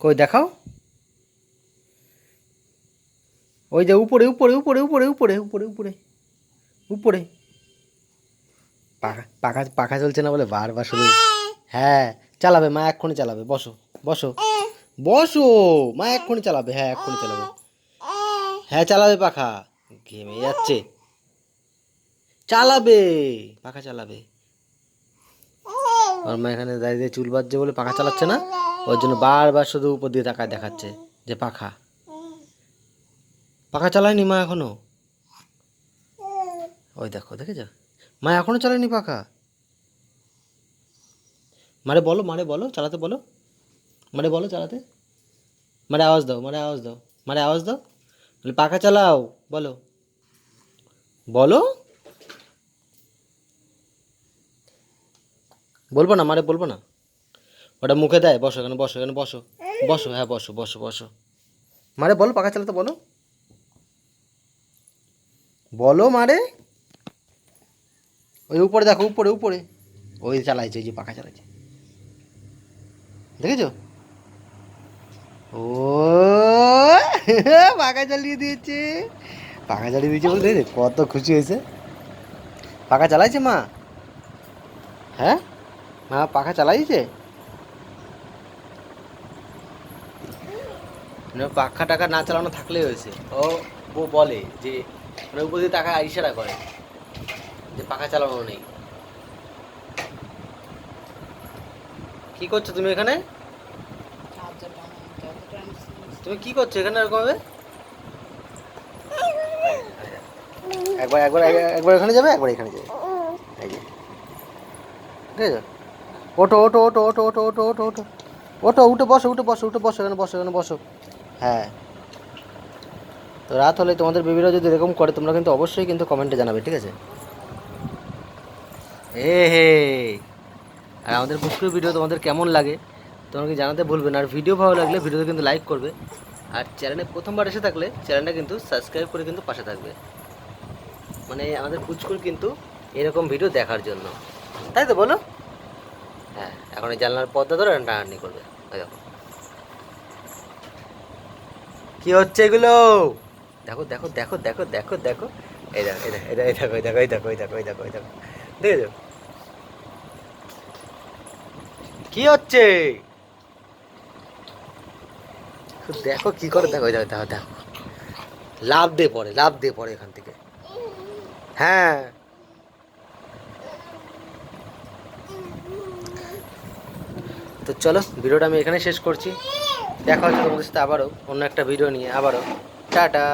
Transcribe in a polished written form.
কই দেখাও। ওই যে উপরে উপরে উপরে উপরে উপরে উপরে উপরে উপরে। পাখা পাখা পাখা চলছে না বলে বারবার শুধু। হ্যাঁ চালাবে মা, এক্ষুনি চালাবে, বসো বসো বসো। মা এক্ষুনি চালাবে, হ্যাঁ এক্ষুনি চালাবে, হ্যাঁ চালাবে পাখা। ঘেমে যাচ্ছে, চালাবে পাখা চালাবে। ওর মা এখানে দাঁড়িয়ে চুল বাজছে বলে পাখা চালাচ্ছে না, ওর জন্য বারবার শুধু উপর দিয়ে তাকায় দেখাচ্ছে যে পাখা। পাখা চালায়নি মা এখনো। ওই দেখো, দেখেছ, মা এখনো চালায়নি পাখা। মারে বলো, মারে বলো চালাতে, বলো মারে, বলো চালাতে। মারে আওয়াজ দাও, মারে আওয়াজ দাও, মারে আওয়াজ দাও, বলে পাখা চালাও, বলো বলো। বলবো না মারে, বলবো না, ওটা মুখে দেয়। বসো এখানে, বসো এখানে, বসো বসো, হ্যাঁ বসো বসো বসো। মারে বলো পাখা চালাতে, বলো বলো মারে। ওই উপরে দেখো, উপরে উপরে ওই চালাইছে, ওই যে পাখা চালাইছে, দেখেছো? ও পাখা চালিয়ে দিয়েছে, পাখা চালিয়ে দিয়েছে বলতে কত খুশি হয়েছে। পাখা চালাইছে মা, হ্যাঁ মা পাখা চালাইছে। পাখা টাকা না চালানো থাকলেই হয়েছে। ও বলে যে মানে উপর দিয়ে টাকা ইশারা করে যে পাখা চালানো নেই। কি করছো তুমি এখানে? তুমি কি করছো এখানে এরকম ভাবে? একবার একবার একবার এখানে যাবে, একবার এখানে যাবে, এই যে, ঠিক আছে। ওঠো ওঠো ওঠো ওঠো ওঠো ওঠো ওঠো ওঠো ওঠো, উঠে বসো, উঠে বসো, উঠে বসো এখানে, বসো এখানে বসো। হ্যাঁ, তো রাত হলে তোমাদের বেবিরা যদি এরকম করে তোমরা কিন্তু অবশ্যই কিন্তু কমেন্টে জানাবে, ঠিক আছে? হে, আর আমাদের পুষ্কুর ভিডিও তোমাদের কেমন লাগে তোমরা কি জানাতে ভুলবে না। আর ভিডিও ভালো লাগলে ভিডিওতে কিন্তু লাইক করবে, আর চ্যানেলে প্রথমবার এসে থাকলে চ্যানেলটা কিন্তু সাবস্ক্রাইব করে কিন্তু পাশে থাকবে, মানে আমাদের পুচকুর কিন্তু এরকম ভিডিও দেখার জন্য, তাই তো বলো? হ্যাঁ, এখন এই জানলার পর্দা ধরে টানাটানি করবে। ওই দেখো কি হচ্ছে এগুলো, দেখো দেখো দেখো দেখো দেখো দেখো, এই দেখো এই দেখো এই দেখো এই দেখো এই দেখো এই দেখো এই দেখো এই দেখো, দেখেছো কি হচ্ছে? দেখো কি করে, দেখো দেখো দেখো দেখো, লাভ দিয়ে পড়ে, লাভ দিয়ে পড়ে এখান থেকে। হ্যাঁ, তো চলো ভিডিওটা আমি এখানে শেষ করছি। দেখা হচ্ছে তোমাদের সাথে আবারও অন্য একটা ভিডিও নিয়ে, আবারও টাটা।